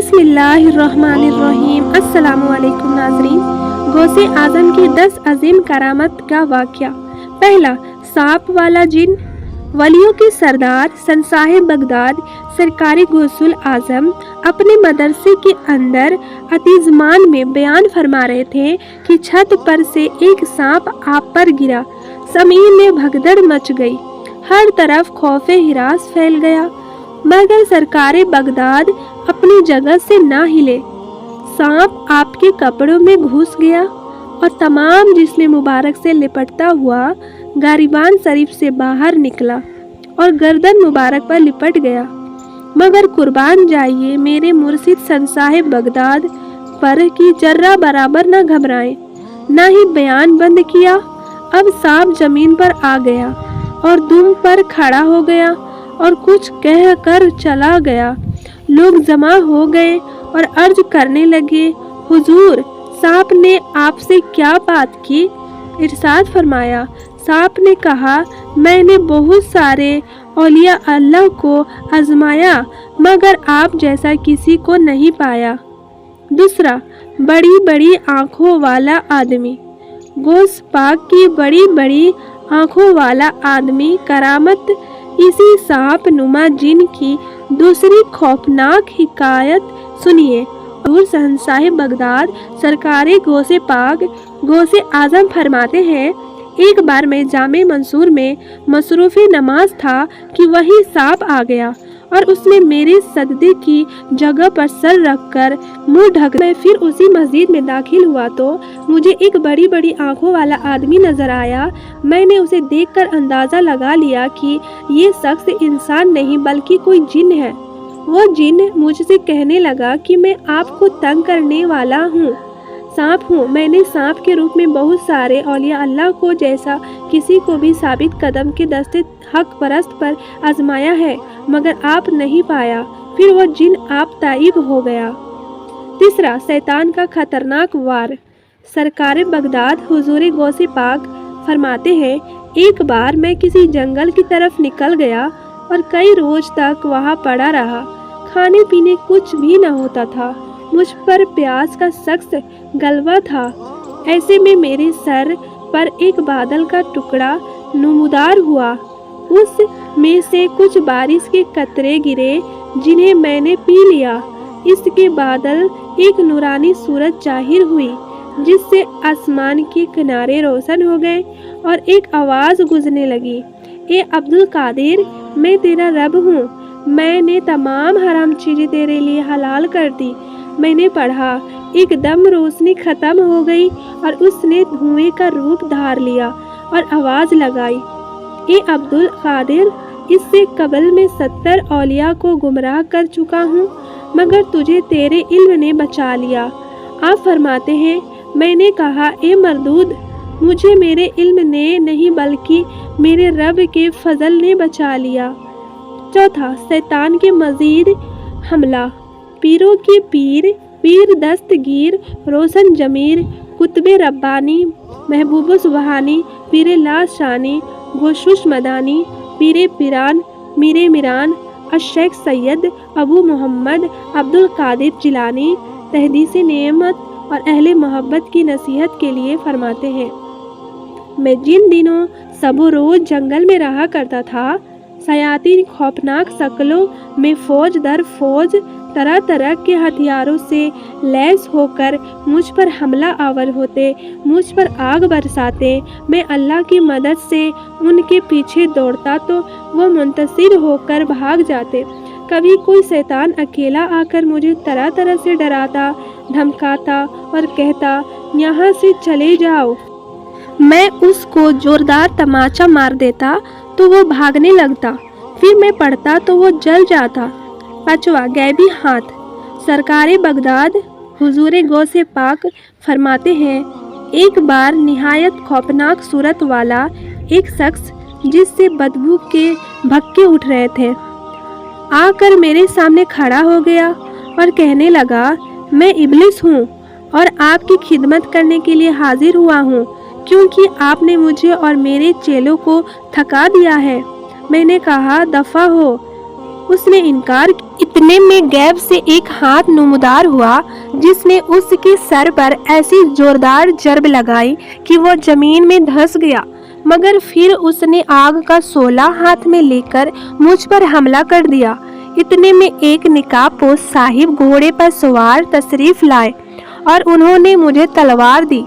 बिस्मिल्लाहिर्रहमानिर्रहीम। अस्सलामु अलैकुम नाज़रीन। गौसे आज़म की 10 अजीम करामत का वाक़या। पहला, सांप वाला जिन। वलियों के सरदार शहंशाह बगदाद सरकारी गौसुल आज़म अपने मदरसे के अंदर अतिज़मान में बयान फरमा रहे थे कि छत पर से एक सांप आप पर गिरा। ज़मीन में भगदड़ मच गई, हर तरफ खौफे हिरास फैल गया, मगर सरकारे बगदाद अपनी जगह से ना हिले। सांप आपके कपड़ों में घुस गया और तमाम जिस्म मुबारक से लिपटता हुआ गारिबान शरीफ से बाहर निकला और गर्दन मुबारक पर लिपट गया। मगर कुर्बान जाइए मेरे मुर्शिद शहंशाह बगदाद पर कि जर्रा बराबर न घबराएं, ना ही बयान बंद किया। अब सांप जमीन पर आ गया और दुम पर खड़ा हो गया और कुछ कह कर चला गया। लोग जमा हो गए और अर्ज करने लगे, हुजूर, सांप ने आपसे क्या बात की? इरशाद फरमाया, सांप ने कहा, मैंने बहुत सारे औलिया अल्लाह को आजमाया मगर आप जैसा किसी को नहीं पाया। दूसरा, बड़ी बड़ी आँखों वाला आदमी। गौस पाक की बड़ी बड़ी आँखों वाला आदमी करामत इसी सांप नुमा जिन की दूसरी खौफनाक हिकायत सुनिए। हुजूर शहंशाह बगदाद सरकारे गौसे पाक गौसे आज़म फरमाते हैं, एक बार मैं जामे मंसूर में मसरूफ़ नमाज था कि वहीं सांप आ गया और उसने मेरे सजदे की जगह पर सर रखकर मुंह ढक। मैं फिर उसी मस्जिद में दाखिल हुआ तो मुझे एक बड़ी बड़ी आंखों वाला आदमी नजर आया। मैंने उसे देखकर अंदाज़ा लगा लिया कि ये शख्स इंसान नहीं बल्कि कोई जिन है। वो जिन मुझसे कहने लगा कि मैं आपको तंग करने वाला हूँ, सांप हूँ। मैंने सांप के रूप में बहुत सारे औलिया अल्लाह को जैसा किसी को भी साबित कदम के दस्ते हक परस्त पर आजमाया है मगर आप नहीं पाया। फिर वो जिन आप ताइब हो गया। तीसरा, शैतान का खतरनाक वार। सरकार बगदाद हुजूर गौसे पाक फरमाते हैं, एक बार मैं किसी जंगल की तरफ निकल गया और कई रोज तक वहाँ पड़ा रहा। खाने पीने कुछ भी न होता था, मुझ पर प्यास का सख्त गलबा था। ऐसे में मेरे सर पर एक बादल का टुकड़ा नमूदार हुआ, उस में से कुछ बारिश के कतरे गिरे जिन्हें मैंने पी लिया। इसके बादल एक नूरानी सूरज जाहिर हुई जिससे आसमान के किनारे रोशन हो गए और एक आवाज़ गुजरने लगी, ए अब्दुल कादिर, मैं तेरा रब हूँ, मैंने तमाम हराम चीज़ें तेरे लिए हलाल कर दी। मैंने पढ़ा, एकदम रोशनी ख़त्म हो गई और उसने धुएं का रूप धार लिया और आवाज़ लगाई, ए अब्दुल कादिर, इससे कबल में 70 औलिया को गुमराह कर चुका हूँ मगर तुझे तेरे इल्म ने बचा लिया। आप फरमाते हैं, मैंने कहा, ए मरदूद, मुझे मेरे इल्म ने नहीं बल्कि मेरे रब के फजल ने बचा लिया। चौथा, शैतान के मजीद हमला। पीरों के पीर, पीर दस्तगीर, रोशन जमीर, कुतबे रब्बानी, महबूब सुबहानी, पीर लाशानी, गोशुश मदानी, पीर पिरान, मीरे मिरान, अशेख सैयद अबू मोहम्मद अब्दुल कादिर जिलानी तहदीस नेमत और अहले मोहब्बत की नसीहत के लिए फरमाते हैं, मैं जिन दिनों सबो रोज़ जंगल में रहा करता था, शयातीन खौफनाक शक्लों में फौज दर फौज तरह तरह के हथियारों से लैस होकर मुझ पर हमला आवर होते, मुझ पर आग बरसाते। मैं अल्लाह की मदद से उनके पीछे दौड़ता तो वो मुंतशिर होकर भाग जाते। कभी कोई शैतान अकेला आकर मुझे तरह तरह से डराता, धमकाता और कहता, यहाँ से चले जाओ। मैं उसको जोरदार तमाचा मार देता तो वो भागने लगता, फिर मैं पढ़ता तो वो जल जाता। पांचवा, गैबी हाथ। सरकारे बगदाद हुजूर गौसे पाक फरमाते हैं, एक बार निहायत खौफनाक सूरत वाला एक शख्स जिससे बदबू के भक्के उठ रहे थे आकर मेरे सामने खड़ा हो गया और कहने लगा, मैं इब्लिस हूँ और आपकी खिदमत करने के लिए हाजिर हुआ हूँ क्योंकि आपने मुझे और मेरे चेलों को थका दिया है। मैंने कहा, दफ़ा हो, उसने इनकार किया। इतने में गैब से एक हाथ नुमदार हुआ जिसने उसके सर पर ऐसी जोरदार जरब लगाई कि वो जमीन में धंस गया। मगर फिर उसने आग का शोला हाथ में लेकर मुझ पर हमला कर दिया। इतने में एक निकाबपोश साहिब घोड़े पर सवार तशरीफ लाए और उन्होंने मुझे तलवार दी।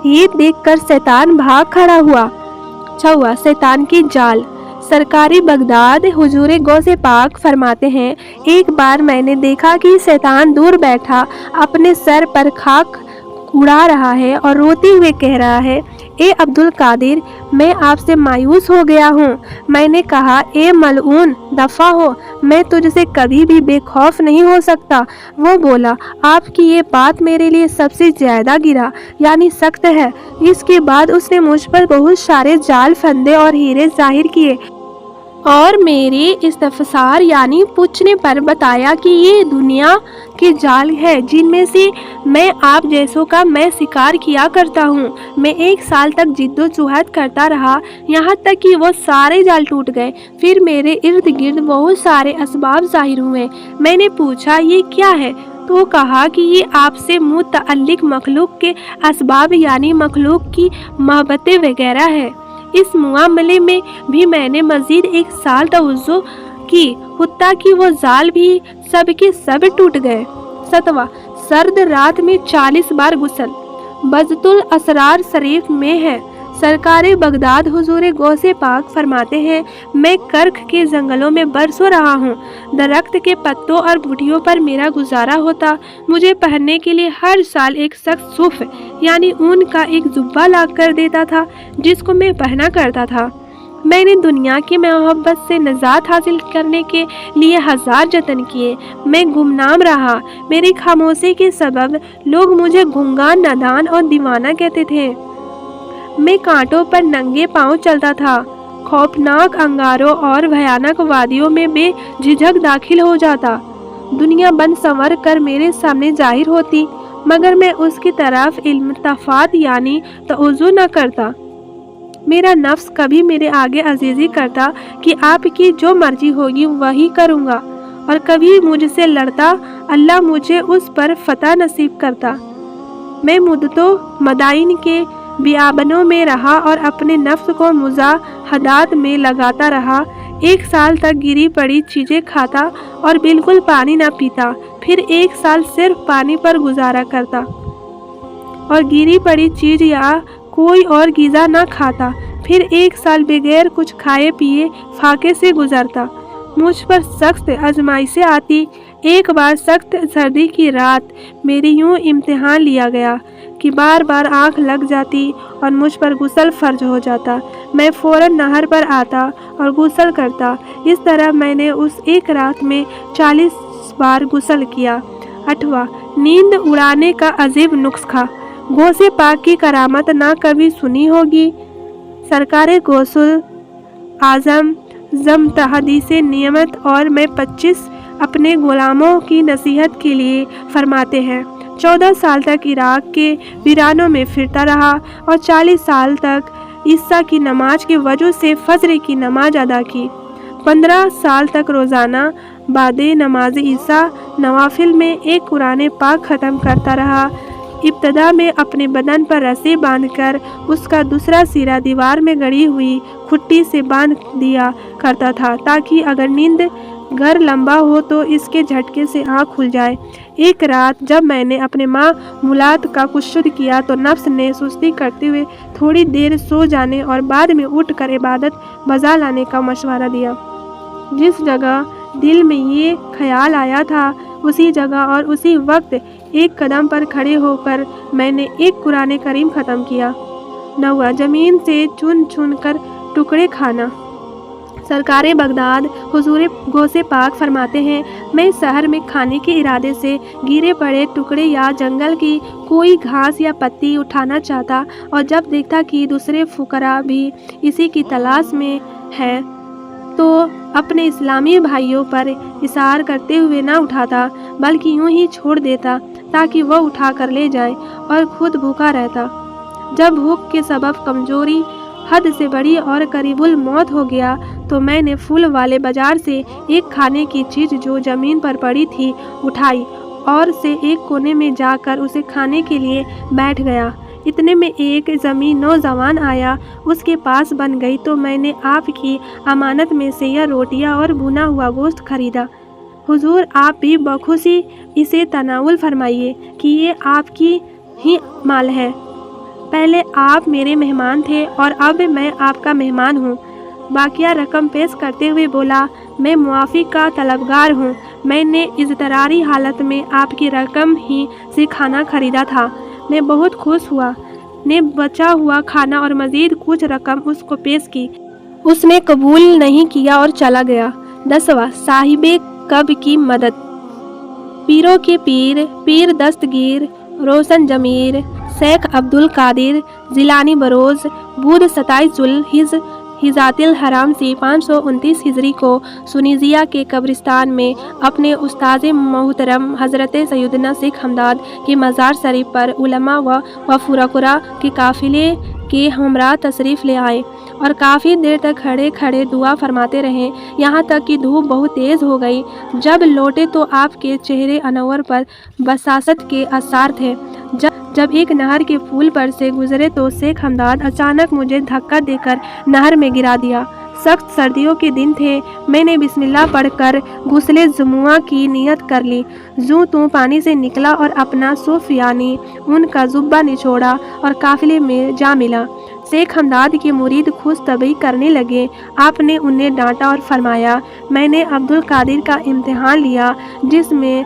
ये देखकर शैतान भाग खड़ा हुआ। 6वां शैतान की जाल। सरकारी बगदाद हुजूर गौसे पाक फरमाते हैं, एक बार मैंने देखा कि शैतान दूर बैठा अपने सर पर खाक उड़ा रहा है और रोते हुए कह रहा है, ए अब्दुल कादिर, मैं आपसे मायूस हो गया हूँ। मैंने कहा, ए मलऊन, दफा हो, मैं तुझसे कभी भी बेखौफ नहीं हो सकता। वो बोला, आपकी ये बात मेरे लिए सबसे ज्यादा गिरा यानी सख्त है। इसके बाद उसने मुझ पर बहुत सारे जाल, फंदे और हीरे जाहिर किए और मेरे इस्तफसार यानी पूछने पर बताया कि ये दुनिया के जाल है जिनमें से मैं आप जैसों का मैं शिकार किया करता हूँ। मैं 1 साल तक जिद्दोजहद करता रहा, यहाँ तक कि वो सारे जाल टूट गए। फिर मेरे इर्द गिर्द बहुत सारे असबाब जाहिर हुए। मैंने पूछा, ये क्या है? तो कहा कि ये आपसे मुतअल्लिक मखलूक के असबाब यानी मखलूक की मोहब्बतें वगैरह है। इस मुआमले में भी मैंने मजीद 1 साल तवज्जो की, हुत्ता कि वो जाल भी सब के सब टूट गए। 7वां सर्द रात में 40 बार गुस्ल। बजतुल असरार शरीफ में है, सरकार बगदाद हुजूर गौसे पाक फरमाते हैं, मैं कर्क के जंगलों में बरसों रहा हूँ। दरख्त के पत्तों और बूटियों पर मेरा गुजारा होता। मुझे पहनने के लिए हर साल एक सख्त सूफ यानी ऊन का एक जुब्बा ला कर देता था जिसको मैं पहना करता था। मैंने दुनिया की मोहब्बत से निजात हासिल करने के लिए 1000 जतन किए। मैं गुमनाम रहा। मेरी खामोशी के सबब लोग मुझे गूंगा, नादान और दीवाना कहते थे। मैं कांटों पर नंगे पांव चलता था। खौफनाक अंगारों और भयानक वादियों में बेझिझक दाखिल हो जाता। दुनिया बन संवर कर मेरे सामने जाहिर होती, मगर मैं उसकी तरफ इल्तफात यानी तवज्जो न करता। मेरा नफ्स कभी मेरे आगे अजीजी करता कि आपकी जो मर्जी होगी वही करूँगा, और कभी मुझसे लड़ता, अल्लाह मुझे उस पर फतह नसीब करता। मैं मुद्दतों मदाइन के बियाबनों में रहा और अपने नफ्स को मुजाहदात में लगाता रहा। 1 साल तक गिरी पड़ी चीज़ें खाता और बिल्कुल पानी ना पीता। फिर 1 साल सिर्फ पानी पर गुजारा करता और गिरी पड़ी चीज़ या कोई और ग़िज़ा ना खाता। फिर 1 साल बगैर कुछ खाए पिए फाके से गुजरता। मुझ पर सख्त आजमाइशें आती। एक बार सख्त सर्दी की रात मेरी यूं इम्तिहान लिया गया कि बार बार आँख लग जाती और मुझ पर गुस्ल फर्ज हो जाता। मैं फ़ौरन नहर पर आता और गुस्ल करता। इस तरह मैंने उस एक रात में 40 बार गुस्ल किया। 8वां नींद उड़ाने का अजीब नुस्खा। गौसे पाक की करामत ना कभी सुनी होगी। सरकार गौसुल आज़म ज़म-तहदीसे नियमत और मैं 25 अपने गुलामों की नसीहत के लिए फरमाते हैं। 14 साल तक इराक के वीरानों में फिरता रहा और 40 साल तक ईसा की नमाज की वजह से फजर की नमाज अदा की। 15 साल तक रोज़ाना बादे नमाज ईसा नवाफिल में एक कुरान पाक ख़त्म करता रहा। इब्तदा में अपने बदन पर रस्सी बांधकर उसका दूसरा सिरा दीवार में गड़ी हुई खुट्टी से बांध दिया करता था ताकि अगर नींद घर लंबा हो तो इसके झटके से आँख खुल जाए। एक रात जब मैंने अपने माँ मुलात का कुछ शुद्ध किया तो नफ्स ने सुस्ती करते हुए थोड़ी देर सो जाने और बाद में उठकर इबादत बजा लाने का मशवरा दिया। जिस जगह दिल में ये ख्याल आया था उसी जगह और उसी वक्त एक कदम पर खड़े होकर मैंने एक कुरान करीम ख़त्म किया। 9वां ज़मीन से चुन चुन कर टुकड़े खाना। सरकार बगदाद हुजूर गौसे पाक फरमाते हैं, मैं शहर में खाने के इरादे से गिरे पड़े टुकड़े या जंगल की कोई घास या पत्ती उठाना चाहता और जब देखता कि दूसरे फुकरा भी इसी की तलाश में है तो अपने इस्लामी भाइयों पर इशार करते हुए ना उठाता बल्कि यूं ही छोड़ देता ताकि वह उठा कर ले जाए और खुद भूखा रहता। जब भूख के सबब कमजोरी हद से बड़ी और करीबुल मौत हो गया तो मैंने फूल वाले बाजार से एक खाने की चीज़ जो ज़मीन पर पड़ी थी उठाई और से एक कोने में जाकर उसे खाने के लिए बैठ गया। इतने में एक ज़मीन नौजवान आया, उसके पास बन गई तो मैंने आपकी अमानत में से यह रोटियां और भुना हुआ गोश्त खरीदा। हुजूर, आप भी बखुशी इसे तनावुल फरमाइए कि ये आपकी ही माल है। पहले आप मेरे मेहमान थे और अब मैं आपका मेहमान हूँ। बाकिया रकम पेश करते हुए बोला, मैं मुआफ़ी का तलबगार हूँ। मैंने इज़्तिरारी हालत में आपकी रकम ही से खाना खरीदा था। मैं बहुत खुश हुआ, ने बचा हुआ खाना और मज़ीद कुछ रकम उसको पेश की। उसने कबूल नहीं किया और चला गया। 10वां, साहिबे कब की मदद। पीरों के पीर, पीर दस्तगीर रोशन जमीर शेख अब्दुल कादिर जिलानी बरोज़ बुध 27 जुल्हिज हिजातिल हराम से 529 हिजरी को सुनीजिया के कब्रिस्तान में अपने उस्ताद मोहतरम हज़रत सैयदना शेख हमदाद के मज़ार शरीफ पर उलमा व फुरकुरा के काफ़िले के हमरा तशरीफ़ ले आए और काफ़ी देर तक खड़े खड़े दुआ फरमाते रहे, यहाँ तक कि धूप बहुत तेज़ हो गई। जब लौटे तो आपके चेहरे अनवर पर बसासत के आसार थे। जब एक नहर के पुल पर से गुजरे तो शेख हमदाद अचानक मुझे धक्का देकर नहर में गिरा दिया। सख्त सर्दियों के दिन थे। मैंने बिस्मिल्लाह पढ़कर गुस्ले जुमुआ की नियत कर ली। जूं तू पानी से निकला और अपना सूफ यानी उनका जुब्बा निचोड़ा और काफिले में जा मिला। शेख हमदाद के मुरीद खुश तबई करने लगे। आपने उन्हें डांटा और फरमाया, मैंने अब्दुल कादिर का इम्तिहान लिया जिसमें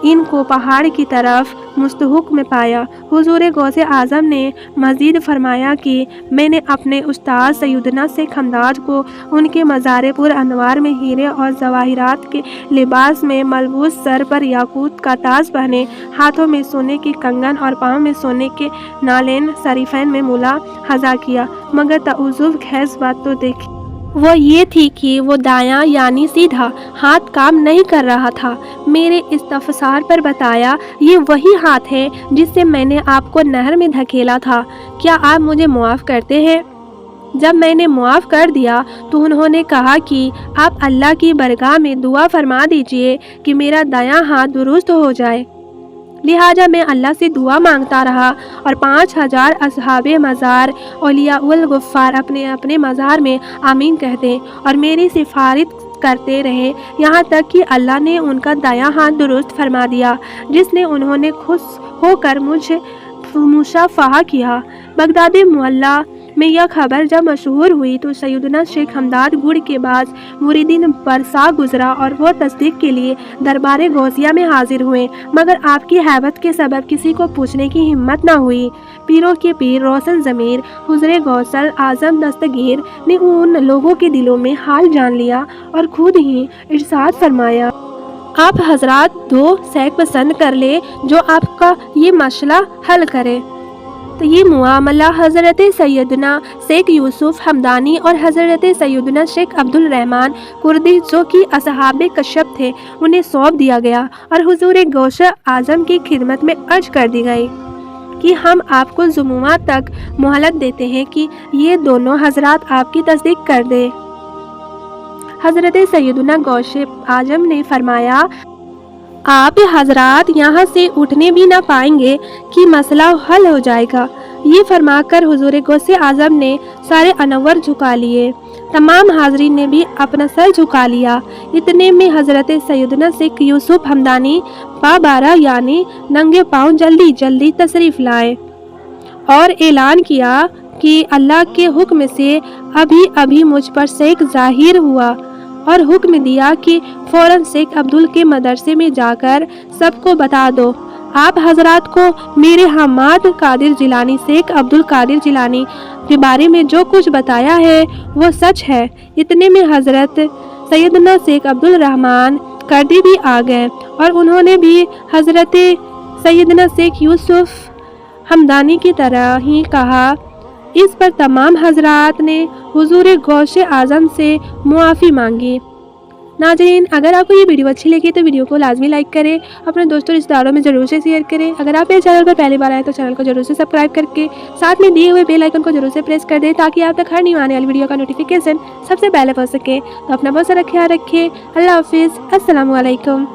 इनको पहाड़ की तरफ मुस्तहुक में पाया। हुजूर गौसे आज़म ने मज़ीद फरमाया कि मैंने अपने उस्ताद सैयदना शेख हमदाद को उनके मज़ार पुर अनवार में हीरे और जवाहिरात के लिबास में मलबूस, सर पर याकूत का ताज पहने, हाथों में सोने के कंगन और पाँव में सोने के नालेन शरीफैन में मुला हज़ा किया। मगर तउज़ुफ़ खैस बात तो देखी, वो ये थी कि वो दायां यानी सीधा हाथ काम नहीं कर रहा था। मेरे इस्तफसार पर बताया, ये वही हाथ है जिससे मैंने आपको नहर में धकेला था। क्या आप मुझे मुआफ़ करते हैं? जब मैंने मुआफ़ कर दिया तो उन्होंने कहा कि आप अल्लाह की बरगाह में दुआ फरमा दीजिए कि मेरा दायां हाथ दुरुस्त हो जाए। लिहाजा मैं अल्लाह से दुआ मांगता रहा और 5000 असहाबे मज़ार औलिया उल गुफ़ार अपने अपने मज़ार में आमीन कहते और मेरी सिफारिश करते रहे, यहाँ तक कि अल्लाह ने उनका दायां हाथ दुरुस्त फरमा दिया, जिसने उन्होंने खुश होकर मुझे मुशाफ़हा किया। बगदादी मोहल्ला में यह खबर जब मशहूर हुई तो सैयदना शेख हमदाद गुड़ के बाद मुरीदीन पर सा गुजरा और वो तस्दीक के लिए दरबार गौसिया में हाजिर हुए, मगर आपकी हैबत के सबब किसी को पूछने की हिम्मत न हुई। पीरों के पीर रोशन ज़मीर हुज़ूर गौसल आज़म दस्तगीर ने उन लोगों के दिलों में हाल जान लिया और खुद ही इरशाद फरमाया, आप हजरात दो शेख पसंद कर ले जो आपका ये मसला हल करे। तो ये मुआमला हज़रत सैयदना शेख यूसुफ हमदानी और हज़रत सैयदना शेख अब्दुल रहमान कुर्दी जो कि असहाबे कश्यप थे उन्हें सौंप दिया गया और हुजूर गौस आज़म की खिदमत में अर्ज कर दी गई कि हम आपको जुमुआ तक मोहलत देते हैं कि ये दोनों हजरात आपकी तस्दीक कर दे। हज़रत सैयदना गौस आज़म ने फरमाया, आप हजरात यहाँ से उठने भी ना पाएंगे कि मसला हल हो जाएगा। ये फरमाकर हुजूर गौसे आज़म ने सारे अनवर झुका लिए। तमाम हाजरीन ने भी अपना सर झुका लिया। इतने में हज़रत सैयदना शेख यूसुफ हमदानी बारह यानी नंगे पाँव जल्दी जल्दी तशरीफ़ लाए और ऐलान किया कि अल्लाह के हुक्म से अभी अभी मुझ पर शेख ज़ाहिर हुआ और हुक्म दिया कि फ़ौरन शेख अब्दुल के मदरसे में जाकर सबको बता दो, आप हजरात को मेरे हमाद कादिर जिलानी शेख अब्दुल कादिर जिलानी के बारे में जो कुछ बताया है वो सच है। इतने में हज़रत सैयदना शेख अब्दुल रहमान कर्दी भी आ गए और उन्होंने भी हज़रत सैयदना शेख यूसुफ हमदानी की तरह ही कहा। इस पर तमाम हजरात ने हुजूर गौसे आज़म से मुआफ़ी मांगी। नाज़रीन, अगर आपको ये वीडियो अच्छी लगी तो वीडियो को लाजमी लाइक करें, अपने दोस्तों रिश्तेदारों में ज़रूर से शेयर करें। अगर आप मेरे चैनल पर पहली बार आए तो चैनल को जरूर से सब्सक्राइब करके साथ में दिए हुए बेल आइकन को जरूर से प्रेस कर दें, ताकि आप तक हर न्यू आने वाली वीडियो का नोटिफिकेशन सबसे पहले पहुँच सके। तो अपना बहुत सारा ख्याल रखिए। अल्लाह हाफिज़। अस्सलामु अलैकुम।